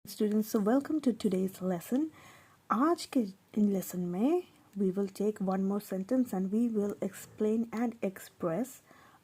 Students, so welcome to today's lesson. आज के lesson में we will take one more sentence and we will explain and express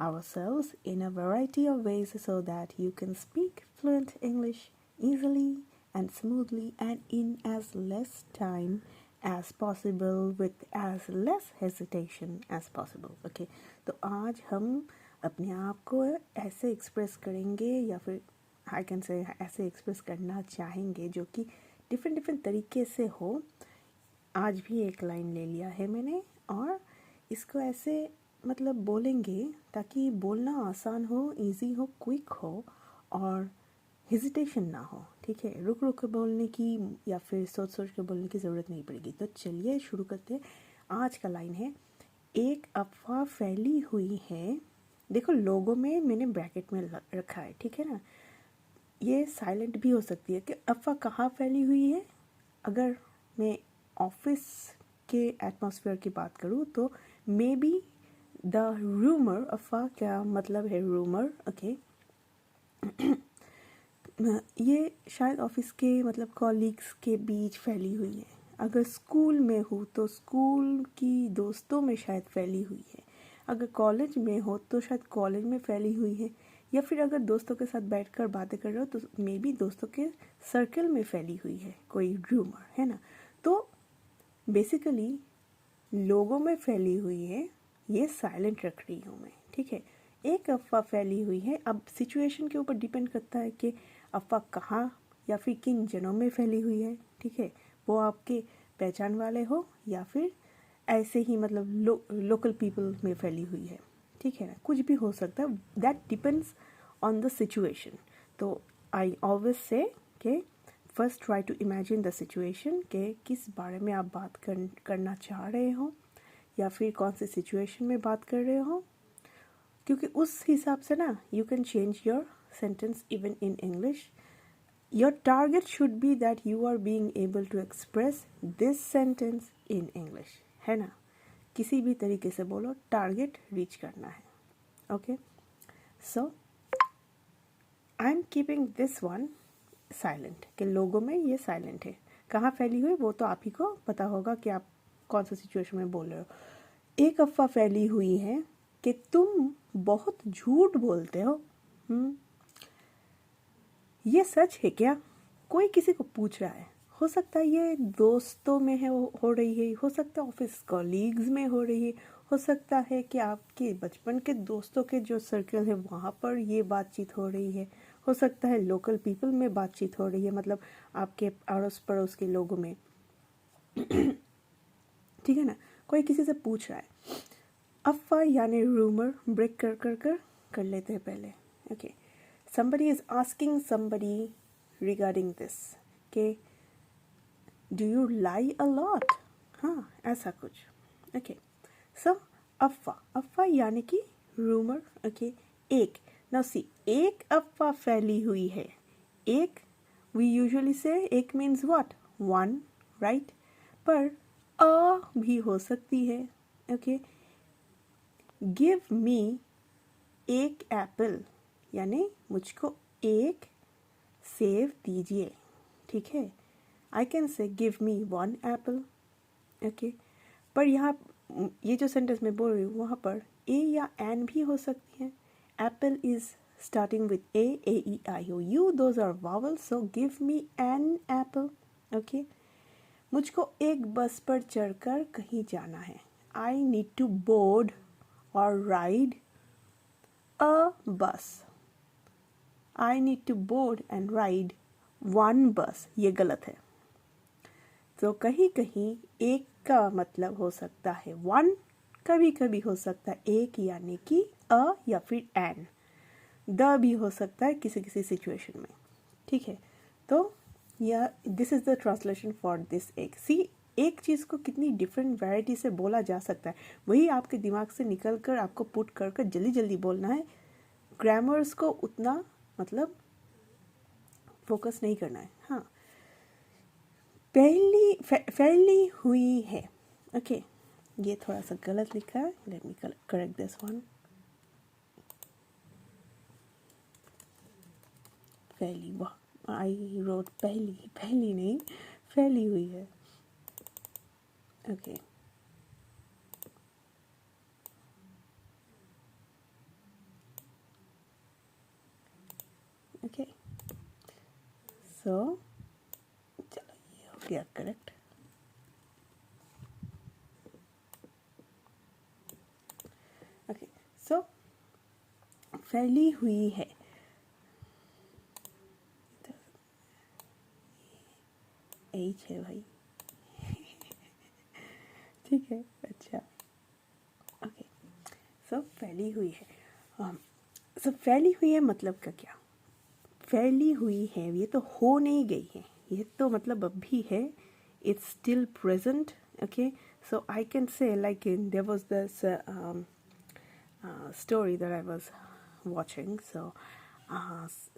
ourselves in a variety of ways so that you can speak fluent English easily and smoothly and in as less time as possible with as less hesitation as possible. Okay, तो आज हम अपने आप को ऐसे express करेंगे या फिर आई कैन से ऐसे एक्सप्रेस करना चाहेंगे जो कि डिफरेंट तरीके से हो। आज भी एक लाइन ले लिया है मैंने और इसको ऐसे मतलब बोलेंगे ताकि बोलना आसान हो, इजी हो, क्विक हो और हेजिटेशन ना हो। ठीक है, रुक रुक के बोलने की या फिर सोच सोच के बोलने की ज़रूरत नहीं पड़ेगी। तो चलिए शुरू करते हैं। आज का लाइन है, एक अफवाह फैली हुई है। देखो लोगों में मैंने ब्रैकेट में रखा है, ठीक है ना। ये साइलेंट भी हो सकती है कि अफवाह कहाँ फैली हुई है। अगर मैं ऑफिस के एटमॉस्फेयर की बात करूँ तो मे बी द रूमर, अफवाह क्या मतलब है रूमर, ओके। ये शायद ऑफिस के मतलब कॉलीग्स के बीच फैली हुई है। अगर स्कूल में हो तो स्कूल की दोस्तों में शायद फैली हुई है। अगर कॉलेज में हो तो शायद कॉलेज में फैली हुई है, या फिर अगर दोस्तों के साथ बैठकर बातें कर रहे हो तो मे बी दोस्तों के सर्कल में फैली हुई है कोई रूमर, है ना। तो बेसिकली लोगों में फैली हुई है, ये साइलेंट रख रही हूँ मैं, ठीक है। एक अफवाह फैली हुई है। अब सिचुएशन के ऊपर डिपेंड करता है कि अफवाह कहाँ या फिर किन जनों में फैली हुई है, ठीक है। वो आपके पहचान वाले हो या फिर ऐसे ही मतलब लोकल पीपल में फैली हुई है, ठीक है ना। कुछ भी हो सकता है, that depends on the situation. तो आई ऑलवेज से के first try to imagine the situation के किस बारे में आप बात करना चाह रहे हो या फिर कौन सी सिचुएशन में बात कर रहे हो, क्योंकि उस हिसाब से ना you can change your sentence even in English. Your target should be that you are being able to express this sentence in English, है ना। किसी भी तरीके से बोलो, टारगेट रीच करना है। Okay, so I am keeping this one silent कि लोगों में ये साइलेंट है। कहाँ फैली हुई वो तो आप ही को पता होगा कि आप कौन सा सिचुएशन में बोल रहे हो। एक अफवाह फैली हुई है कि तुम बहुत झूठ बोलते हो। ये सच है क्या? कोई किसी को पूछ रहा है। हो सकता है ये दोस्तों में है, हो रही है, हो सकता है ऑफिस कॉलीग्स में हो रही है, हो सकता है कि आपके बचपन के दोस्तों के जो सर्कल है वहाँ पर ये बातचीत हो रही है, हो सकता है लोकल पीपल में बातचीत हो रही है, मतलब आपके अड़ोस पड़ोस के लोगों में। ठीक है ना, कोई किसी से पूछ रहा है। अफवाह यानी रूमर ब्रेक कर लेते हैं पहले। Okay, somebody is asking somebody regarding this कि do you lie a lot, हाँ ऐसा कुछ। ओके, सो अफवाह यानी कि रूमर। ओके, एक, नाउ सी, एक अफवाह फैली हुई है। एक, वी यूजुअली से एक मीन्स व्हाट, वन, राइट। पर अ भी हो सकती है। ओके, गिव मी एक एप्पल यानी मुझको एक सेब दीजिए, ठीक है। I can say give me one Apple. Okay, पर यहाँ ये जो सेंटेंस मैं बोल रही हूँ वहाँ पर ए या एन भी हो सकती है। Apple is starting with A, E, I, O, U, those are vowels, so give me an apple. Okay, मुझको एक बस पर चढ़कर कहीं जाना है। आई नीड टू बोर्ड और ride a bus. I need to board and ride one bus, ये गलत है। तो कहीं कहीं एक का मतलब हो सकता है वन, कभी कभी हो सकता है एक यानी कि अ या फिर एन। द भी हो सकता है किसी किसी सिचुएशन में, ठीक है। तो यह this is the translation for this एक। सी, एक चीज़ को कितनी डिफरेंट वैरायटी से बोला जा सकता है, वही आपके दिमाग से निकल कर आपको पुट कर जल्दी जल्दी बोलना है। ग्रामर्स को उतना मतलब फोकस नहीं करना है। हाँ, फैली हुई है। ओके, ये थोड़ा सा गलत लिखा है, let me correct this one. फैली, वाह, आई रोट पहली, पहली नहीं, फैली हुई है. ओके. ओके, सो चलो ये हो गया करेक्ट. ओके, सो फैली हुई है. एच है भाई. ठीक है, अच्छा. ओके, सो फैली हुई है. सो फैली हुई है मतलब का क्या? फैली हुई है, ये तो हो नहीं गई है, ये तो मतलब अब भी है. It's still present. Okay, so I can say, like, there was this story that I was watching. So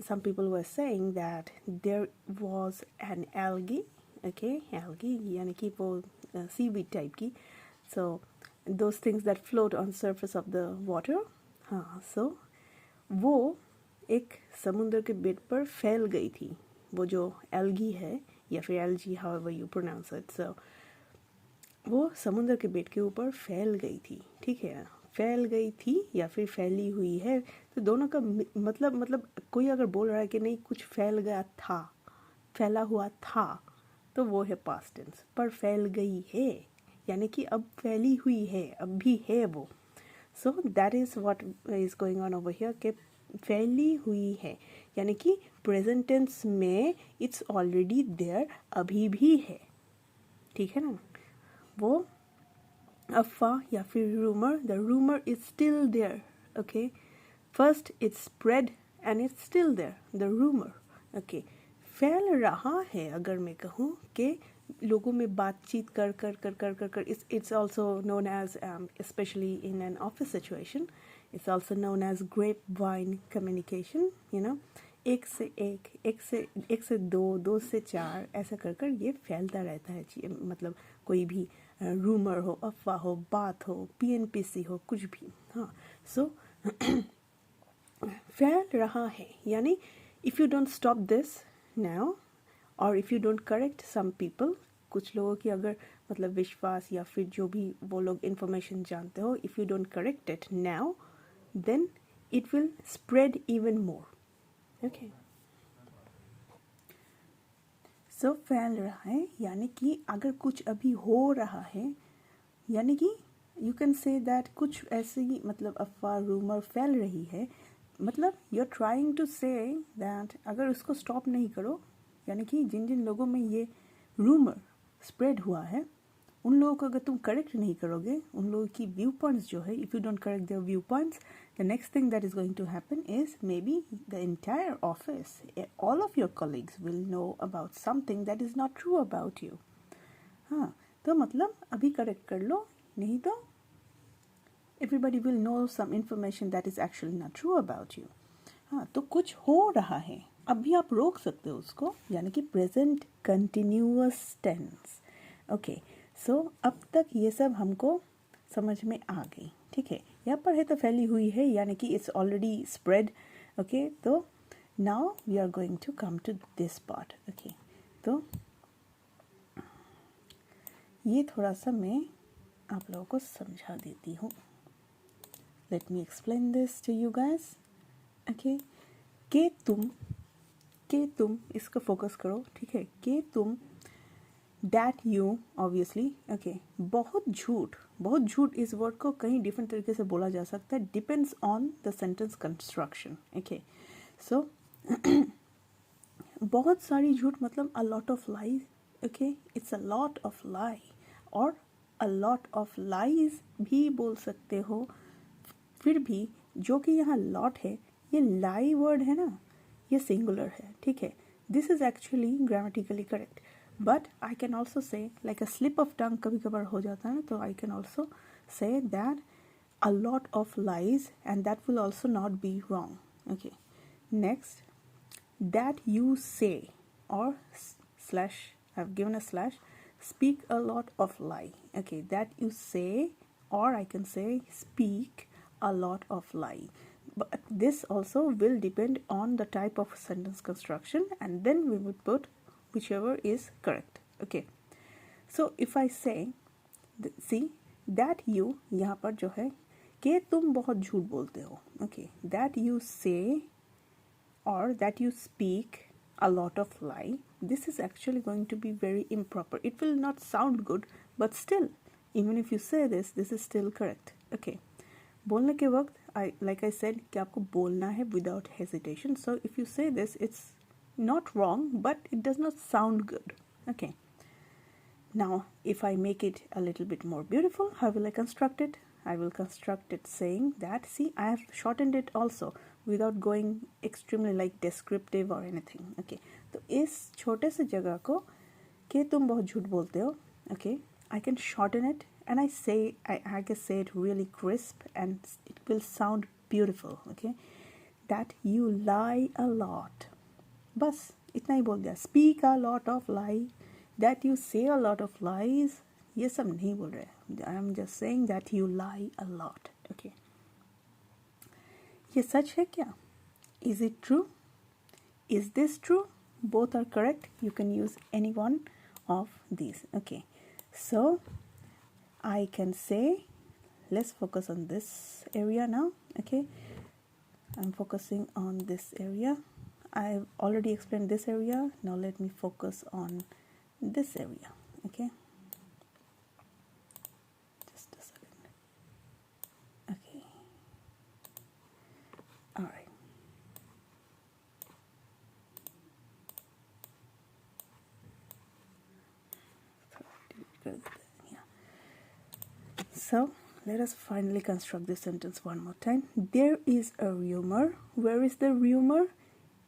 some people were saying that there was an algae. Okay, algae यानी कि वो seaweed type की. So those things that float on surface of the water. हाँ, so वो एक समुद्र के bed पर फैल गई थी. वो जो एल्गी है या फिर algae, however you pronounce it. So वो समुद्र के बेड के ऊपर फैल गई थी. ठीक है, फैल गई थी या फिर फैली हुई है, तो दोनों का मतलब कोई अगर बोल रहा है कि नहीं कुछ फैल गया था, फैला हुआ था, तो वो है पास्ट टेंस. पर फैल गई है यानी कि अब फैली हुई है, अब भी है वो. So that is what is going on over here कि फैली हुई है यानी कि प्रेजेंट टेंस में इट्स ऑलरेडी देयर, अभी भी है. ठीक है ना. वो अफवाह या फिर rumour, the rumour is still there. Okay, first it's spread and it's still there, the rumour. Okay, फैल रहा है अगर मैं कहूँ कि लोगों में बातचीत कर कर कर कर कर कर. It's also known as, specially in an office situation, it's also known as grapevine communication. You know, एक से एक, एक से दो, दो से चार, ऐसा कर कर ये फैलता रहता है. मतलब कोई भी रूमर हो, अफवाह हो, बात हो, पीएनपीसी हो, कुछ भी. हाँ, सो फैल रहा है यानी if you don't stop this now, और if you don't correct some people, कुछ लोगों की अगर मतलब विश्वास या फिर जो भी वो लोग इन्फॉर्मेशन जानते हो, if you don't correct it now, then it will spread even more. Okay, so फैल रहा है यानी कि अगर कुछ अभी हो रहा है, यानी कि यू कैन से दैट कुछ ऐसी मतलब अफवाह रूमर फैल रही है, मतलब you are trying to say that अगर उसको स्टॉप नहीं करो, यानी कि जिन जिन लोगों में ये रूमर स्प्रेड हुआ है उन लोगों को अगर तुम करेक्ट नहीं करोगे, उन लोगों की व्यू पॉइंट्स जो है, if you don't correct their view points, the next thing that is going to happen is maybe the entire office, all of your colleagues will know about something that is not true about you. हाँ, तो मतलब अभी correct कर लो, नहीं तो everybody will know some information that is actually not true about you. हाँ, तो कुछ हो रहा है, अभी आप रोक सकते हो उसको, यानी कि प्रेजेंट कंटिन्यूअस टेंस. ओके, सो अब तक ये सब हमको समझ में आ गई. ठीक है, यहाँ पर है तो फैली हुई है यानी कि इट्स ऑलरेडी स्प्रेड. ओके, तो now we are going to come to this part. Okay, तो ये थोड़ा सा मैं आप लोगों को समझा देती हूँ. Let me explain this to you guys. Okay, के तुम इसको फोकस करो. ठीक है, के तुम, that you obviously. okay, बहुत झूठ इस वर्ड को कहीं डिफरेंट तरीके से बोला जा सकता है, depends on the sentence construction. Okay, so बहुत सारी झूठ मतलब a lot of lies. Okay, it's a lot of lie, और अ लॉट ऑफ लाइज भी बोल सकते हो. फिर भी जो कि यहाँ लॉट है, ये लाई वर्ड है ना, ये सिंगुलर है. ठीक है, this is actually grammatically correct, but I can also say like a slip of tongue कभी कभार हो जाता है ना, तो I can also say that a lot of lies and that will also not be wrong. Okay, next, that you से और slash, I've given a slash, speak a lot of lie. Okay, that you say, or I can say speak a lot of lie. but this also will depend on the type of sentence construction, and then we would put whichever is correct. Okay, so if I say, see that you, यहाँ पर जो है कि तुम बहुत झूठ बोलते हो. Okay, that you say or that you speak a lot of lie, this is actually going to be very improper. It will not sound good, but still, even if you say this, this is still correct. Okay, बोलने के वक्त, like I said, कि आपको बोलना है without hesitation. So if you say this, it's not wrong, but it does not sound good. Okay. Now, if I make it a little bit more beautiful, how will I construct it? I will construct it saying that, see, I have shortened it also without going extremely like descriptive or anything. Okay, तो इस छोटे से जगह को कि तुम बहुत झूठ बोलते हो, okay, I can shorten it and I can say it really crisp and it will sound beautiful. Okay, that you lie a lot. बस इतना ही बोल दिया. Speak a lot of lie. That you say a lot of lies. ये सब नहीं बोल रहे. I am just saying that you lie a lot. Okay. ये सच है क्या? Is it true? Is this true? Both are correct. You can use any one of these. Okay. So I can say, let's focus on this area now. Okay. I'm focusing on this area. I've already explained this area. Now let me focus on this area. Okay. Just a second. Okay. All right. So let us finally construct this sentence one more time. There is a rumor. Where is the rumor?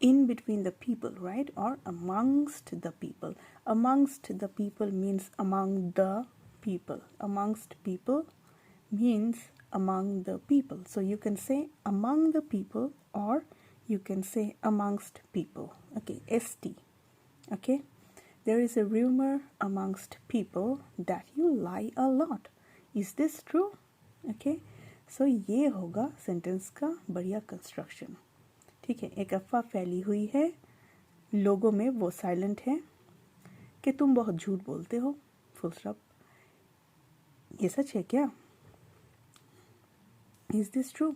In between the people, right? Or amongst the people. Amongst the people means among the people. Amongst people means among the people. So you can say among the people or you can say amongst people. Okay, ST. Okay, there is a rumor amongst people that you lie a lot. Is this true? Okay, so ये होगा sentence का बढ़िया construction. ठीक है, एक अफवाह फैली हुई है, लोगों में वो साइलेंट है कि तुम बहुत झूठ बोलते हो. Full stop. ये सच है क्या? Is this true?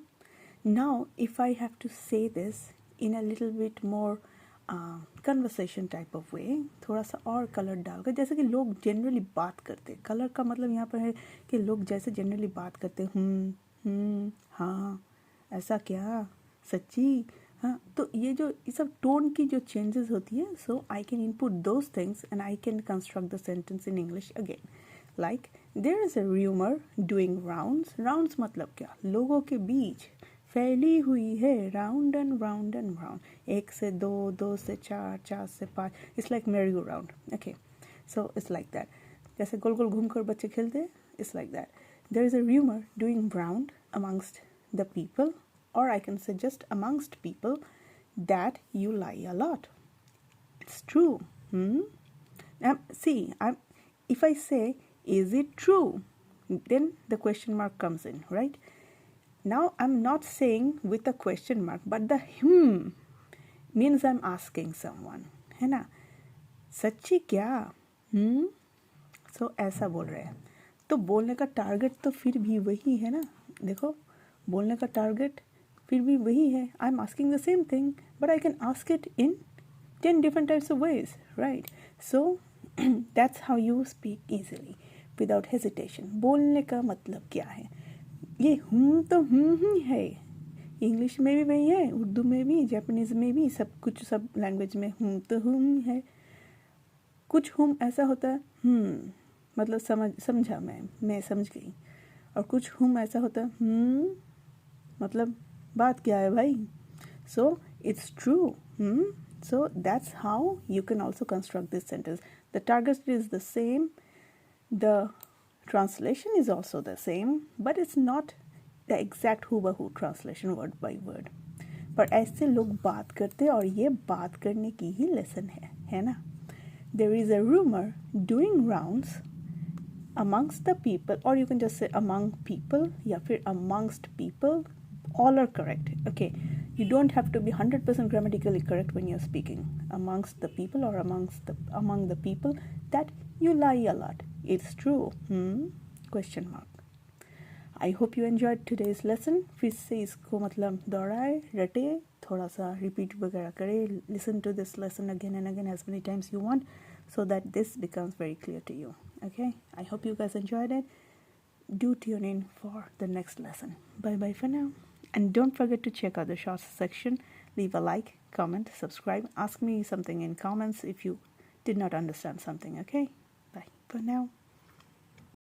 Now, if I have to say this in a little bit more conversation type of वे, थोड़ा सा और कलर डालकर, जैसे कि लोग जनरली बात करते. कलर का मतलब यहाँ पर है कि लोग जैसे जनरली बात करते, हाँ, ऐसा क्या, सच्ची, हाँ. तो ये जो ये सब टोन की जो चेंजेस होती है, so I can input those things and I can construct the sentence in English again. Like there is a rumour doing rounds. Rounds मतलब क्या? लोगों के बीच फैली हुई है, round and round and round. 1 से 2, 2 से 4, 4 से 5. It's like merry go round. Okay, so it's like that. जैसे गोल गोल घूम कर बच्चे खेलते हैं, it's like that. There is a rumour doing round amongst the people, or I can say just amongst people, that you lie a lot. It's true. See, if I say, is it true? Then the question mark comes in, right? Now I'm not saying with a question mark, but the means I'm asking someone, है ना? सच्ची क्या? So ऐसा बोल रहे हैं. तो बोलने का टारगेट तो फिर भी वही है ना. देखो, बोलने का टारगेट फिर भी वही है. I am asking the same thing, but I can ask it in 10 different types of ways, right? So that's how you speak easily without hesitation. बोलने का मतलब क्या है? ये तो ही है. इंग्लिश में भी वही है, उर्दू में भी, जापानीज में भी, सब लैंग्वेज में तो है. कुछ ऐसा होता है, मतलब समझा, मैं समझ गई. और कुछ ऐसा होता है, मतलब बात क्या है भाई. So it's true. So that's how you can also construct this sentence. The target is the same, the translation is also the same, but it's not the exact hoo-ba-hoo translation word by word. पर ऐसे लोग बात करते, और ये बात करने की ही लेसन है ना. There is a rumor doing rounds amongst the people, or you can just say among people, या फिर amongst people. All are correct. Okay, you don't have to be 100% grammatically correct when you're speaking amongst the people or among the people that you lie a lot. It's true. Question mark. I hope you enjoyed today's lesson. फिर से इसको मतलब दोहराए रटे थोड़ा सा repeat वगैरह करे. Listen to this lesson again and again as many times you want so that this becomes very clear to you. Okay, I hope you guys enjoyed it. Do tune in for the next lesson. Bye bye for now. And don't forget to check out the shorts section. Leave a like, comment, subscribe. Ask me something in comments if you did not understand something. Okay, bye for now.